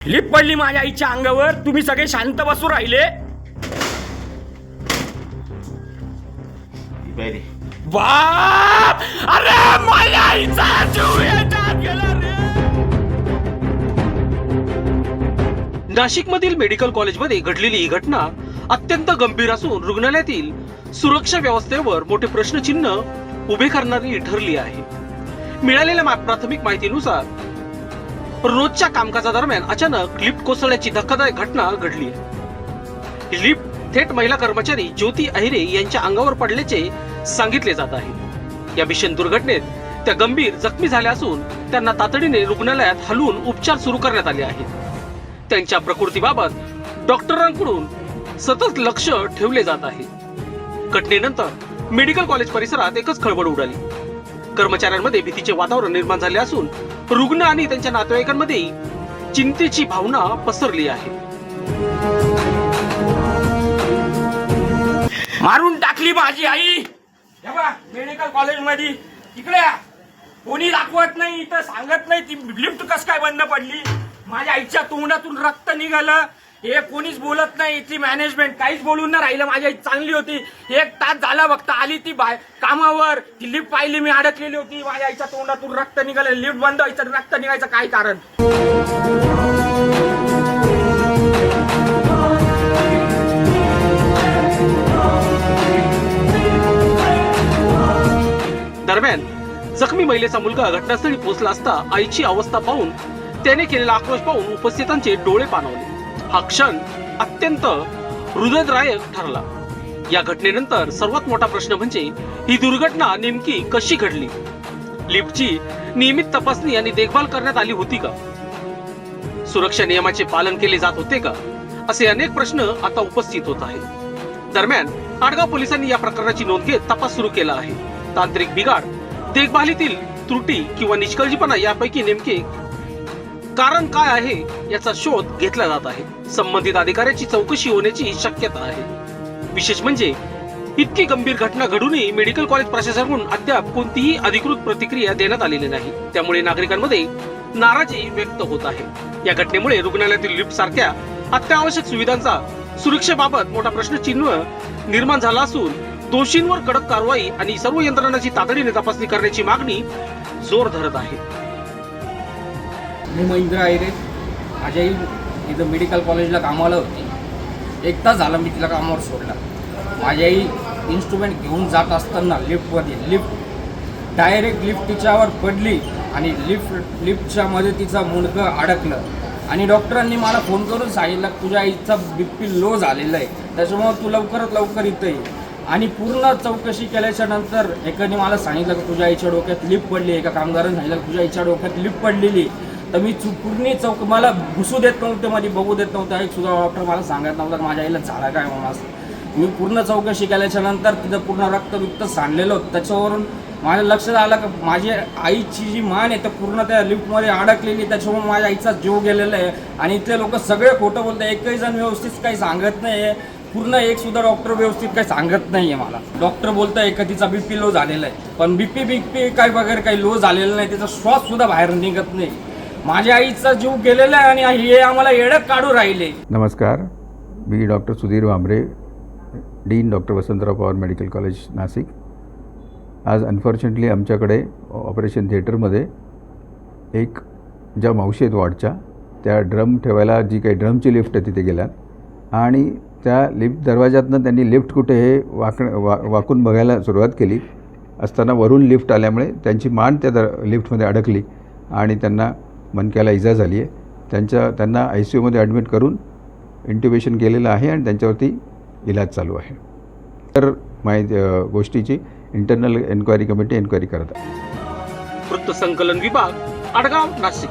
Lip पडली माझ्या आईच्या अंगावर. तुम्ही सगळे शांत बसू राहिले. बाप, अरे माझ्या आईचा जीव याच्यात गेला रे. नाशिकमधील मेडिकल कॉलेजमध्ये घडलेली ही घटना अत्यंत गंभीर असून रुग्णालयातील सुरक्षा व्यवस्थेवर मोठे प्रश्नचिन्ह उभे करणारी ठरली आहे. मिळालेल्या प्राथमिक माहितीनुसार रोजच्या कामकाजादरम्यान अचानक लिफ्ट कोसळल्याची धक्कादायक घटना घडली आहे. ही लिफ्ट थेट महिला कर्मचारी ज्योती अहिरे यांच्या अंगावर पडल्याचे सांगितले जात आहे. या भीषण दुर्घटनेत त्या गंभीर जखमी झाल्या असून त्यांना तातडीने रुग्णालयात हलवून उपचार सुरू करण्यात आले आहेत. त्यांच्या प्रकृतीबाबत डॉक्टरांकडून सतत लक्ष ठेवले जात आहे. घटनेनंतर मेडिकल कॉलेज परिसरात एकच खळबळ उडाली. कर्मचाऱ्यांमध्ये भीतीचे वातावरण निर्माण झाले असून रुग्ण आणि त्यांच्या नातेवाईकांमध्ये चिंतेची भावना पसरली आहे. मारून टाकली माझी आई. मेडिकल कॉलेज मध्ये इकडे कोणी दाखवत नाही, इथं सांगत नाही ती लिफ्ट कस काय बंद पडली. माझ्या आईच्या तोंडातून रक्त निघालं. हे कोणीच बोलत नाही. इथली मॅनेजमेंट काहीच बोलून नाही राहिलं. माझी आई चांगली होती. 1 तास झाला बघता आली ती कामावर. ती लिफ्ट पाहिली, मी अडकलेली होती. माझ्या आईच्या तोंडातून रक्त निघालं. लिफ्ट बंद व्हायचं, रक्त निघायचं काय कारण. दरम्यान जखमी महिलेचा मुलगा घटनास्थळी पोहोचला असता आईची अवस्था पाहून त्याने केलेला आक्रोश पाहून उपस्थितांचे डोळे पाणावले. हा क्षण अत्यंत हृदयद्रायक ठरला. या घटनेनंतर सर्वात मोठा प्रश्न म्हणजे ही दुर्घटना नेमकी कशी घडली. लिफ्टची नियमित तपासणी आणि देखभाल करण्यात आली होती का? सुरक्षा नियमाचे पालन केले जात होते का? असे अनेक प्रश्न आता उपस्थित होत आहेत. दरम्यान आडगाव पोलिसांनी या प्रकरणाची नोंद घेत तपास सुरू केला आहे. तांत्रिक बिघाड, देखभालीतील त्रुटी किंवा निष्काळजीपणा यापैकी नेमके कारण काय आहे याचा शोध घेतला जात आहे. संबंधित अधिकाऱ्याची चौकशी होण्याची शक्यता आहे. विशेष म्हणजे इतकी गंभीर घटना घडूनही मेडिकल कॉलेज प्रशासनाकडून अद्याप कोणतीही अधिकृत प्रतिक्रिया देण्यात आलेली नाही. त्यामुळे नागरिकांमध्ये नाराजी व्यक्त होत आहे. या घटनेमुळे रुग्णालयातील लिफ्ट सारख्या अत्यावश्यक सुविधांचा सुरक्षेबाबत मोठा प्रश्नचिन्ह निर्माण झाला असून दोषींवर कडक कारवाई आणि सर्व यंत्रणांची तातडीने तपासणी करण्याची मागणी जोर धरत आहे. मी महेंद्र आहिरे. माझी आई इथं मेडिकल कॉलेजला कामाला होती. 1 तास झाला मी तिला कामावर सोडला. माझी आई इन्स्ट्रुमेंट घेऊन जात असताना लिफ्ट डायरेक्ट लिफ्ट तिच्यावर पडली आणि लिफ्टच्या मध्ये तिचा मुंडकं अडकलं आणि डॉक्टरांनी मला फोन करून सांगितलं तुझ्या आईचा BP लो झालेला आहे, त्याच्यामुळे तू लवकरात लवकर इथं ये. आणि पूर्ण चौकशी केल्याच्या नंतर एकाने मला सांगितलं की तुझ्या आईच्या डोक्यात लिफ्ट पडली. एका कामगाराने सांगितलं तुझ्या आईच्या डोक्यात लिफ्ट पडलेली. तर मी पूर्ण मला घुसू देत नव्हते, मध्ये बघू देत नव्हते. एक सुद्धा डॉक्टर मला सांगत नव्हता की माझ्या आईला झाला काय म्हणून. असं मी पूर्ण चौकशी केल्याच्या नंतर तिथं पूर्ण रक्त सांडलेलं होतं. त्याच्यावरून माझ्या लक्षात आलं की माझी आईची जी मान आहे तर पूर्ण त्या लिफ्टमध्ये अडकलेली. त्याच्यामुळे माझ्या आईचा जीव गेलेला आहे. आणि इथले लोक सगळे खोटं बोलतात. एकही जण व्यवस्थित काही सांगत नाही. पूर्ण एक सुद्धा डॉक्टर व्यवस्थित काही सांगत नाहीये मला. डॉक्टर बोलताय का तिचा BP लो झालेला आहे, पण BP काय वगैरे काही लो झालेला नाही. तिचा श्वास सुद्धा बाहेर निघत नाही. माझ्या आईचा जीव गेलेला आहे आणि हे आम्हाला येड्यात काढू राहिले. नमस्कार, मी doctor Sudhir Wambare, dean doctor Vasantrao Pawar medical college Nashik. आज अनफॉर्च्युनेटली आमच्याकडे ऑपरेशन थिएटरमध्ये एक ज्या मावशी आहेत वॉर्डच्या, त्या ड्रम ठेवायला जी काही ड्रमची लिफ्ट आहे तिथे गेल्यात आणि त्या लिफ्ट दरवाजातनं त्यांनी लिफ्ट कुठे हे वाकून बघायला सुरुवात केली असताना वरून लिफ्ट आल्यामुळे त्यांची मान त्या लिफ्टमध्ये अडकली आणि त्यांना मणक्याला इजा झाली आहे. त्यांना ICUमध्ये ॲडमिट करून इंट्युबेशन केलेलं आहे आणि त्यांच्यावरती इलाज चालू आहे. तर गोष्टीची इंटरनल एन्क्वायरी कमिटी एन्क्वायरी करत आहे. वृत्तसंकलन विभाग, आडगाव, नाशिक.